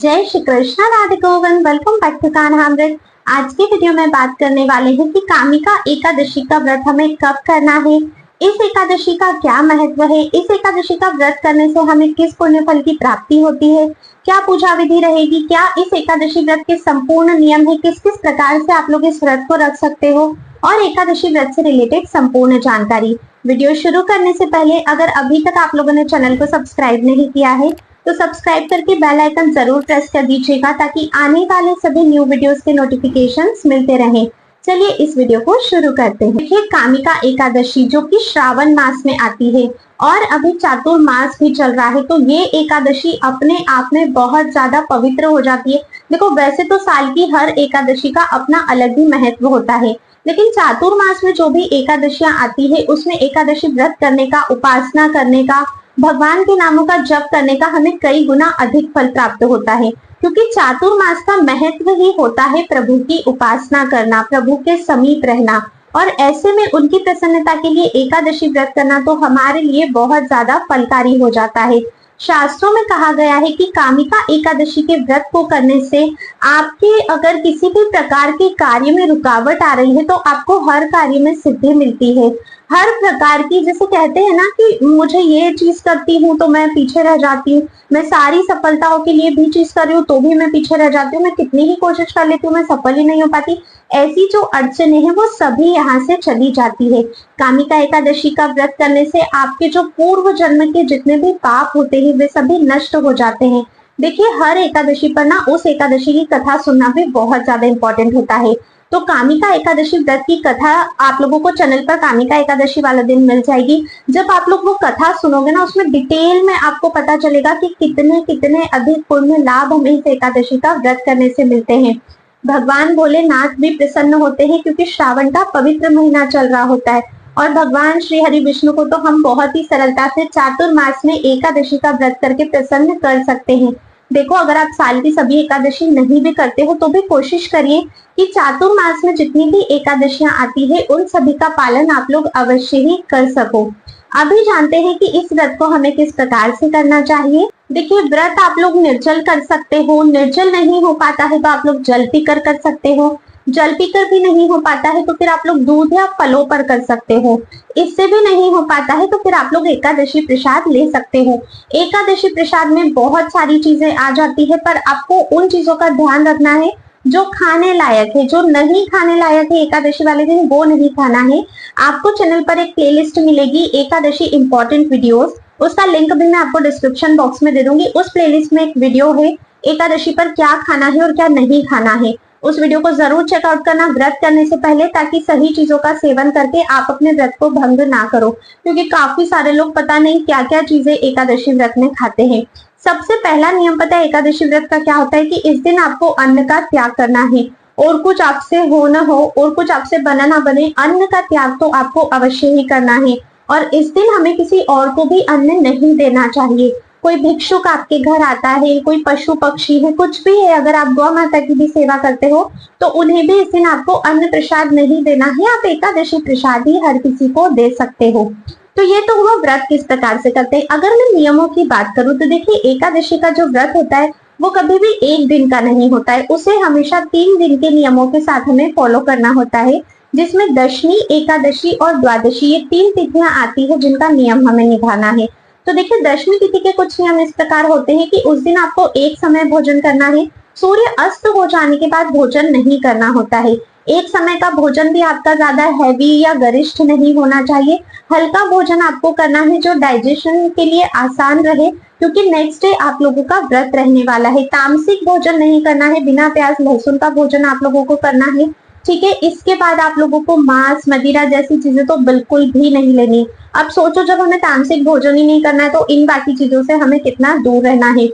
जय Shri Krishna, Radhe Govind. Welcome back to Kanhamrit. आज की वीडियो में बात करने वाले हैं कि कामिका एकादशी का व्रत हमें कब करना है, इस एकादशी का क्या महत्व है, इस एकादशी का व्रत करने से हमें किस पुण्य फल की प्राप्ति होती है, क्या पूजा विधि रहेगी, क्या इस एकादशी व्रत के संपूर्ण नियम है, किस किस प्रकार से आप लोग इस व्रत को रख सकते हो और एकादशी व्रत से रिलेटेड संपूर्ण जानकारी। वीडियो शुरू करने से पहले अगर अभी तक आप लोगों ने चैनल को सब्सक्राइब नहीं किया है तो सब्सक्राइब करके बेल आइकन जरूर प्रेस कर दीजिएगा ताकि आने वाले सभी न्यू वीडियोस के नोटिफिकेशंस मिलते रहें। चलिए इस वीडियो को शुरू करते हैं। देखिए, कामिका एकादशी जो कि श्रावण मास में आती है और अभी चातुर्मास भी चल रहा है, तो ये एकादशी अपने आप में बहुत ज्यादा पवित्र हो जाती है। देखो, वैसे तो साल की हर एकादशी का अपना अलग ही महत्व होता है, लेकिन चातुर्मास में जो भी एकादशियां आती है उसमें एकादशी व्रत करने का, उपासना करने का, भगवान के नामों का जप करने का हमें कई गुना अधिक फल प्राप्त होता है, क्योंकि चातुर्मास का महत्व ही होता है प्रभु की उपासना करना, प्रभु के समीप रहना, और ऐसे में उनकी प्रसन्नता के लिए एकादशी व्रत करना तो हमारे लिए बहुत ज्यादा फलकारी हो जाता है। शास्त्रों में कहा गया है कि कामिका एकादशी के व्रत को करने से आपके अगर किसी भी प्रकार के कार्य में रुकावट आ रही है तो आपको हर कार्य में सिद्धि मिलती है। हर प्रकार की, जैसे कहते हैं ना कि मुझे ये चीज करती हूँ तो मैं पीछे रह जाती हूँ, मैं सारी सफलताओं के लिए भी चीज कर रही हूँ तो भी मैं पीछे रह जाती हूँ, मैं कितनी ही कोशिश कर लेती हूँ मैं सफल ही नहीं हो पाती। ऐसी जो अड़चने हैं वो सभी यहाँ से चली जाती है। कामिका एकादशी का व्रत करने से आपके जो पूर्व जन्म के जितने भी पाप होते हैं वे सभी नष्ट हो जाते हैं। देखिए, हर एकादशी पर ना उस एकादशी की कथा सुनना भी बहुत ज्यादा इंपॉर्टेंट होता है। तो कामिका एकादशी व्रत की कथा आप लोगों को चैनल पर कामिका एकादशी वाला दिन मिल जाएगी। जब आप लोग वो कथा सुनोगे ना, उसमें डिटेल में आपको पता चलेगा कि कितने कितने अधिक पुण्य लाभ हमें इस एकादशी का व्रत करने से मिलते हैं। भगवान भोलेनाथ भी प्रसन्न होते हैं क्योंकि श्रावण का पवित्र महीना चल रहा होता है, और भगवान श्री हरि विष्णु को तो हम बहुत ही सरलता से चातुर्मास में एकादशी का व्रत करके प्रसन्न कर सकते हैं। देखो, अगर आप साल की सभी एकादशी नहीं भी करते हो तो भी कोशिश करिए कि चातुर्मास में जितनी भी एकादशियां आती है उन सभी का पालन आप लोग अवश्य ही कर सको। अभी जानते हैं कि इस व्रत को हमें किस प्रकार से करना चाहिए। देखिए, व्रत आप लोग निर्जल कर सकते हो, निर्जल नहीं हो पाता है तो आप लोग जल पीकर कर सकते हो, जल पीकर भी नहीं हो पाता है तो फिर आप लोग दूध या फलों पर कर सकते हो, इससे भी नहीं हो पाता है तो फिर आप लोग एकादशी प्रसाद ले सकते हो। एकादशी प्रसाद में बहुत सारी चीजें आ जाती है, पर आपको उन चीजों का ध्यान रखना है जो खाने लायक है। जो नहीं खाने लायक है एकादशी वाले दिन वो नहीं खाना है। आपको चैनल पर एक प्लेलिस्ट मिलेगी एकादशी इंपॉर्टेंट वीडियोस, उसका लिंक भी मैं आपको डिस्क्रिप्शन बॉक्स में दे दूंगी। उस प्लेलिस्ट में एक वीडियो है एकादशी पर क्या खाना है और क्या नहीं खाना है, उस वीडियो को जरूर चेकआउट करना व्रत करने से पहले, ताकि सही चीजों का सेवन करके आप अपने व्रत को भंग ना करो, क्योंकि काफी सारे लोग पता नहीं क्या क्या चीजें एकादशी व्रत में खाते हैं। सबसे पहला नियम पता है एकादशी व्रत का क्या होता है कि इस दिन आपको अन्न का त्याग करना है, और कुछ आपसे हो न हो और कुछ आपसे बना ना बने, अन्न का त्याग तो आपको अवश्य ही करना है। और इस दिन हमें किसी और को भी अन्न नहीं देना चाहिए। कोई भिक्षुक आपके घर आता है, कोई पशु पक्षी है, कुछ भी है, अगर आप गौ माता की भी सेवा करते हो तो उन्हें भी इस दिन आपको अन्न प्रसाद नहीं देना है। आप एकादशी प्रसाद ही हर किसी को दे सकते हो। तो ये तो हुआ व्रत किस प्रकार से करते हैं। अगर मैं नियमों की बात करूं तो देखिए, एकादशी का जो व्रत होता है वो कभी भी एक दिन का नहीं होता है, उसे हमेशा 3 दिन के नियमों के साथ हमें फॉलो करना होता है, जिसमें दशमी, एकादशी और द्वादशी ये 3 तिथियां आती है जिनका नियम हमें निभाना है। तो देखिए, दशमी तिथि के कुछ नियम इस प्रकार होते हैं कि उस दिन आपको एक समय भोजन करना है, सूर्य अस्त हो जाने के बाद भोजन नहीं करना होता है। एक समय का भोजन भी आपका ज्यादा हैवी या गरिष्ठ नहीं होना चाहिए, हल्का भोजन आपको करना है जो डाइजेशन के लिए आसान रहे, क्योंकि नेक्स्ट डे आप लोगों का व्रत रहने वाला है। तामसिक भोजन नहीं करना है, बिना प्याज लहसुन का भोजन आप लोगों को करना है, ठीक है। इसके बाद आप लोगों को मांस, मदिरा जैसी चीजें तो बिल्कुल भी नहीं लेनी। अब सोचो, जब हमें तामसिक भोजन ही नहीं करना है तो इन बाकी चीजों से हमें कितना दूर रहना है।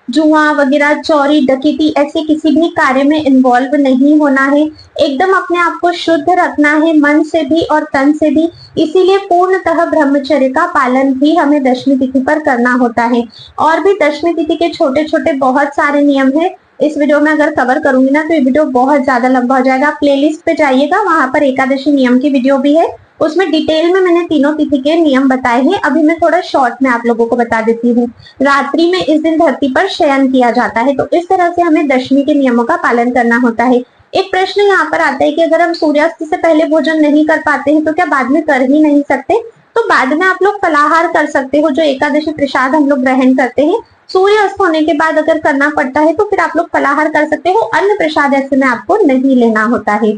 जुआ वगैरह, चोरी डकैती, ऐसे किसी भी कार्य में इन्वॉल्व नहीं होना है। एकदम अपने आप को शुद्ध रखना है, मन से भी और तन से भी। इसीलिए पूर्णतः ब्रह्मचर्य का पालन भी हमें दशमी तिथि पर करना होता है। और भी दशमी तिथि के छोटे छोटे बहुत सारे नियम है, इस वीडियो में अगर कवर करूंगी ना तो ये वीडियो बहुत ज्यादा लंबा हो जाएगा। प्लेलिस्ट पे जाइएगा, वहां पर एकादशी नियम की वीडियो भी है, उसमें डिटेल में मैंने तीनों तिथि के नियम बताए हैं। अभी मैं थोड़ा शॉर्ट में आप लोगों को बता देती हूँ। रात्रि में इस दिन धरती पर शयन किया जाता है, तो इस तरह से हमें दशमी के नियमों का पालन करना होता है। एक प्रश्न यहाँ पर आता है कि अगर हम सूर्यास्त से पहले भोजन नहीं कर पाते हैं तो क्या बाद में कर ही नहीं सकते? तो बाद में आप लोग फलाहार कर सकते हो, जो एकादशी प्रसाद हम लोग ग्रहण करते हैं सूर्य अस्त होने के बाद अगर करना पड़ता है तो फिर आप लोग फलाहार कर सकते हो। अन्न प्रसाद ऐसे में आपको नहीं लेना होता है।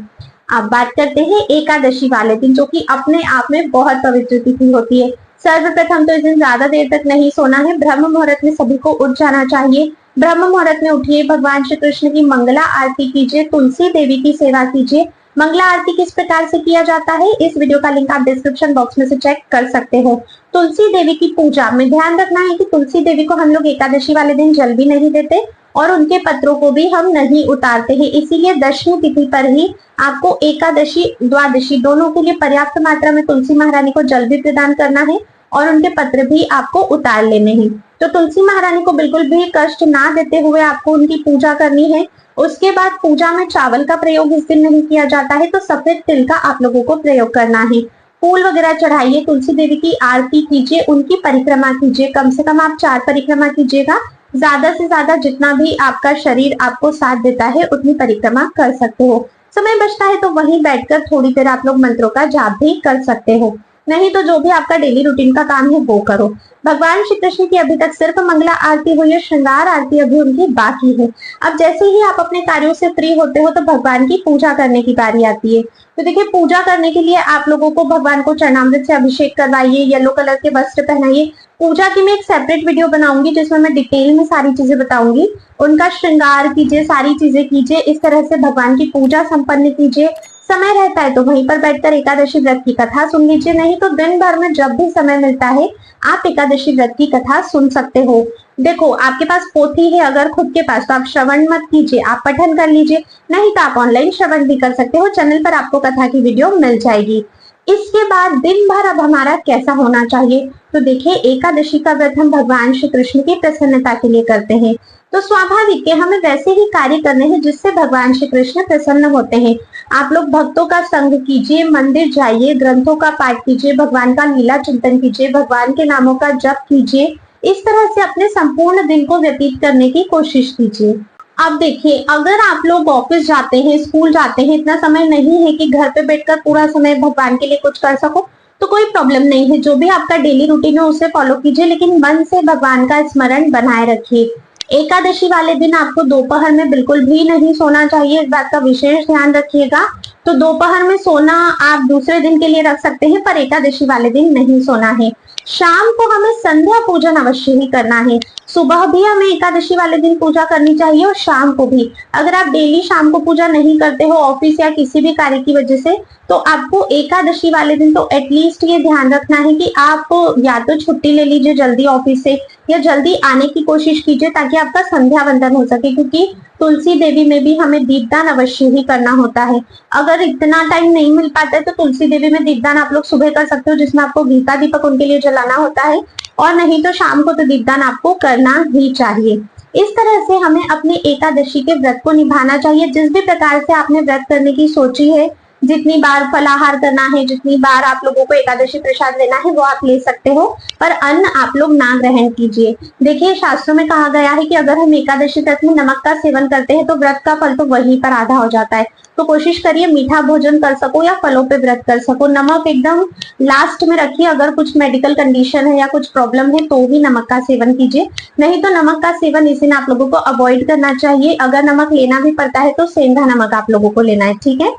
अब बात करते हैं एकादशी वाले दिन, जो कि अपने आप में बहुत पवित्र तिथि होती है। सर्वप्रथम तो इस दिन ज्यादा देर तक नहीं सोना है। ब्रह्म मुहूर्त में सभी को उठ जाना चाहिए। ब्रह्म मुहूर्त में उठिए, भगवान श्री कृष्ण की मंगला आरती कीजिए, तुलसी देवी की सेवा कीजिए। मंगला आरती किस प्रकार से किया जाता है, इस वीडियो का लिंक आप डिस्क्रिप्शन बॉक्स में से चेक कर सकते हो। तुलसी देवी की पूजा में ध्यान रखना है कि तुलसी देवी को हम लोग एकादशी वाले दिन जल भी नहीं देते और उनके पत्रों को भी हम नहीं उतारते हैं। इसीलिए दशमी तिथि पर ही आपको एकादशी द्वादशी दोनों के लिए पर्याप्त मात्रा में तुलसी महारानी को जल भी प्रदान करना है और उनके पत्र भी आपको उतार लेने हैं। तो तुलसी महारानी को बिल्कुल भी कष्ट ना देते हुए आपको उनकी पूजा करनी है। उसके बाद पूजा में चावल का प्रयोग इस दिन नहीं किया जाता है, तो सफेद तिल का आप लोगों को प्रयोग करना है। फूल वगैरह चढ़ाइए, तुलसी देवी की आरती कीजिए, उनकी परिक्रमा कीजिए। कम से कम आप 4 परिक्रमा कीजिएगा। ज्यादा से ज्यादा जितना भी आपका शरीर आपको साथ देता है उतनी परिक्रमा कर सकते हो। समय बचता है तो वहीं बैठकर थोड़ी देर आप लोग मंत्रों का जाप भी कर सकते हो। नहीं तो जो भी आपका डेली रूटीन का काम है वो करो। भगवान श्री कृष्ण की अभी तक सिर्फ मंगला आरती हुई है, श्रृंगार आरती अभी उनकी बाकी है। अब जैसे ही आप अपने कार्यों से फ्री होते हो तो भगवान की पूजा करने की बारी आती है। तो देखिए, पूजा करने के लिए आप लोगों को भगवान को चरणामृत से अभिषेक करवाइए, येलो कलर के वस्त्र पहनाइए। पूजा की मैं एक सेपरेट वीडियो बनाऊंगी जिसमें मैं डिटेल में सारी चीजें बताऊंगी। उनका श्रृंगार कीजिए, सारी चीजें कीजिए, इस तरह से भगवान की पूजा संपन्न कीजिए। समय रहता है तो वहीं पर बैठकर एकादशी व्रत की कथा सुन लीजिए, नहीं तो दिन भर में जब भी समय मिलता है आप एकादशी व्रत की कथा सुन सकते हो। देखो, आपके पास पोथी है अगर खुद के पास तो आप श्रवण मत कीजिए, आप पठन कर लीजिए, नहीं तो आप ऑनलाइन श्रवण भी कर सकते हो। चैनल पर आपको कथा की वीडियो मिल जाएगी। इसके बाद दिन भर अब हमारा कैसा होना चाहिए, तो देखिए, एकादशी का व्रत हम भगवान श्री कृष्ण की प्रसन्नता के लिए करते हैं। तो स्वाभाविक है हमें वैसे ही कार्य करने हैं जिससे भगवान श्री कृष्ण प्रसन्न होते हैं। आप लोग भक्तों का संग कीजिए, मंदिर जाइए, ग्रंथों का पाठ कीजिए, भगवान का लीला चिंतन कीजिए, भगवान के नामों का जप कीजिए। इस तरह से अपने संपूर्ण दिन को व्यतीत करने की कोशिश कीजिए। अब देखिए, अगर आप लोग ऑफिस जाते हैं, स्कूल जाते हैं, इतना समय नहीं है कि घर पे बैठकर पूरा समय भगवान के लिए कुछ कर सको, तो कोई प्रॉब्लम नहीं है। जो भी आपका डेली रूटीन है उसे फॉलो कीजिए, लेकिन मन से भगवान का स्मरण बनाए रखिए। एकादशी वाले दिन आपको दोपहर में बिल्कुल भी नहीं सोना चाहिए, इस बात का विशेष ध्यान रखिएगा। तो दोपहर में सोना आप दूसरे दिन के लिए रख सकते हैं, पर एकादशी वाले दिन नहीं सोना है। शाम को हमें संध्या पूजन अवश्य ही करना है। सुबह भी हमें एकादशी वाले दिन पूजा करनी चाहिए और शाम को भी। अगर आप डेली शाम को पूजा नहीं करते हो ऑफिस या किसी भी कार्य की वजह से, तो आपको एकादशी वाले दिन तो एटलीस्ट ये ध्यान रखना है कि आप या तो छुट्टी ले लीजिए जल्दी ऑफिस से, या जल्दी आने की कोशिश कीजिए ताकि आपका संध्या वंदन हो सके, क्योंकि तुलसी देवी में भी हमें दीपदान अवश्य ही करना होता है। अगर इतना टाइम नहीं मिल पाता है तो तुलसी देवी में दीपदान आप लोग सुबह कर सकते हो, जिसमें आपको घी का दीपक उनके लिए जलाना होता है, और नहीं तो शाम को तो दीपदान आपको करना ही चाहिए। इस तरह से हमें अपने एकादशी के व्रत को निभाना चाहिए। जिस भी प्रकार से आपने व्रत करने की सोची है, जितनी बार फलाहार करना है, जितनी बार आप लोगों को एकादशी प्रसाद लेना है वो आप ले सकते हो, पर अन्न आप लोग ना ग्रहण कीजिए। देखिए, शास्त्रों में कहा गया है कि अगर हम एकादशी व्रत में नमक का सेवन करते हैं तो व्रत का फल तो वहीं पर आधा हो जाता है। तो कोशिश करिए मीठा भोजन कर सको या फलों पे व्रत कर सको। नमक एकदम लास्ट में रखिए, अगर कुछ मेडिकल कंडीशन है या कुछ प्रॉब्लम है तो ही नमक का सेवन कीजिए, नहीं तो नमक का सेवन इस दिन आप लोगों को अवॉइड करना चाहिए। अगर नमक लेना भी पड़ता है तो सेंधा नमक आप लोगों को लेना है, ठीक है।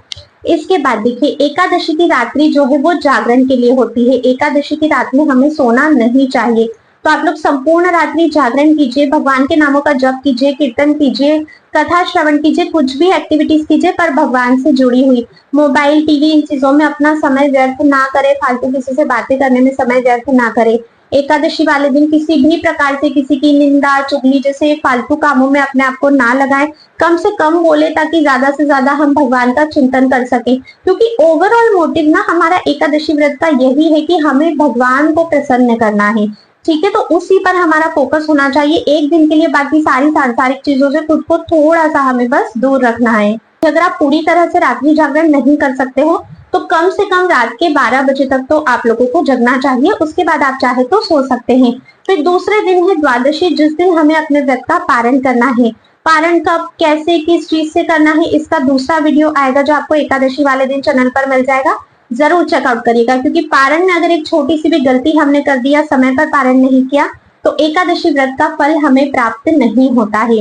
इसके बाद देखिए, एकादशी की रात्रि जो है वो जागरण के लिए होती है। एकादशी की रात में हमें सोना नहीं चाहिए, तो आप लोग संपूर्ण रात्रि जागरण कीजिए, भगवान के नामों का जप कीजिए, कीर्तन कीजिए, कथा श्रवण कीजिए, कुछ भी एक्टिविटीज कीजिए, पर भगवान से जुड़ी हुई। मोबाइल, टीवी, इन चीजों में अपना समय व्यर्थ ना करे, फालतू किसी से बातें करने में समय व्यर्थ ना करे। एकादशी वाले दिन किसी भी प्रकार से किसी की निंदा, चुगली जैसे फालतू कामों में अपने आप को ना लगाएं। कम से कम बोले ताकि ज्यादा से ज्यादा हम भगवान का चिंतन कर सकें, क्योंकि ओवरऑल मोटिव ना हमारा एकादशी व्रत का यही है कि हमें भगवान को प्रसन्न करना है, ठीक है। तो उसी पर हमारा फोकस होना चाहिए एक दिन के लिए। बाकी सारी सांसारिक चीजों से खुद को थोड़ा सा हमें बस दूर रखना है। अगर आप पूरी तरह से रात्रि जागरण नहीं कर सकते हो तो कम से कम रात के 12 बजे तक तो आप लोगों को जगना चाहिए, उसके बाद आप चाहे तो सो सकते हैं। फिर दूसरे दिन है द्वादशी, जिस दिन हमें अपने व्रत का पारण करना है। पारण कब, कैसे, किस चीज से करना है, इसका दूसरा वीडियो आएगा जो आपको एकादशी वाले दिन चैनल पर मिल जाएगा, जरूर चेकआउट करिएगा। क्योंकि पारण में अगर एक छोटी सी भी गलती हमने कर दिया, समय पर पारण नहीं किया, तो एकादशी व्रत का फल हमें प्राप्त नहीं होता है।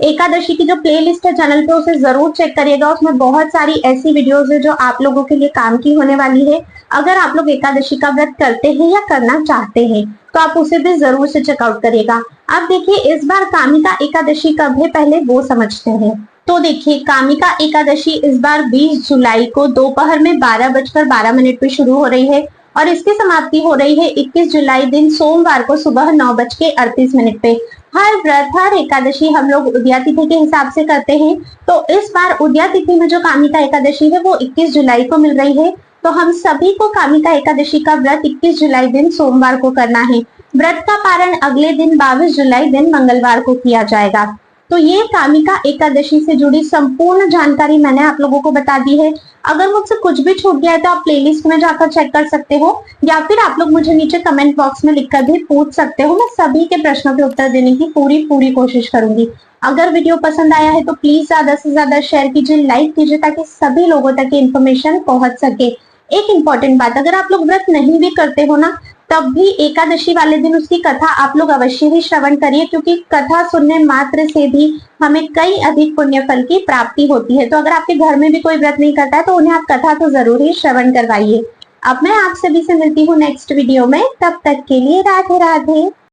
एकादशी की जो प्लेलिस्ट है चैनल पे, उसे जरूर चेक करिएगा, उसमें बहुत सारी ऐसी वीडियोस है जो आप लोगों के लिए काम की होने वाली है। अगर आप लोग एकादशी का व्रत करते हैं या करना चाहते हैं तो आप उसे भी जरूर से चेकआउट करिएगा। अब देखिए इस बार कामिका एकादशी कब है, पहले वो समझते हैं। तो देखिए कामिका एकादशी इस बार 20 जुलाई को दोपहर में 12:12 पे शुरू हो रही है और इसकी समाप्ति हो रही है 21 जुलाई दिन सोमवार को सुबह 9:38 पे। हर व्रत, हर एकादशी हम लोग उदया तिथि के हिसाब से करते हैं, तो इस बार उदया तिथि में जो कामिका एकादशी है वो 21 जुलाई को मिल रही है। तो हम सभी को कामिका एकादशी का व्रत 21 जुलाई दिन सोमवार को करना है। व्रत का पारण अगले दिन 22 जुलाई दिन मंगलवार को किया जाएगा। तो ये कामिका एकादशी से जुड़ी संपूर्ण जानकारी मैंने आप लोगों को बता दी है। अगर मुझसे कुछ भी छूट गया है तो आप प्लेलिस्ट में जाकर चेक कर सकते हो, या फिर आप लोग मुझे नीचे कमेंट बॉक्स में लिखकर भी पूछ सकते हो। मैं सभी के प्रश्नों के उत्तर देने की पूरी कोशिश करूंगी। अगर वीडियो पसंद आया है तो प्लीज ज्यादा से ज्यादा शेयर कीजिए, लाइक कीजिए, ताकि सभी लोगों तक इन्फॉर्मेशन पहुंच सके। एक इम्पॉर्टेंट बात, अगर आप लोग व्रत नहीं भी करते हो ना, तब भी एकादशी वाले दिन उसकी कथा आप लोग अवश्य ही श्रवण करिए, क्योंकि कथा सुनने मात्र से भी हमें कई अधिक पुण्य फल की प्राप्ति होती है। तो अगर आपके घर में भी कोई व्रत नहीं करता है तो उन्हें आप कथा तो जरूर ही श्रवण करवाइए। अब मैं आप सभी से मिलती हूँ नेक्स्ट वीडियो में, तब तक के लिए राधे राधे।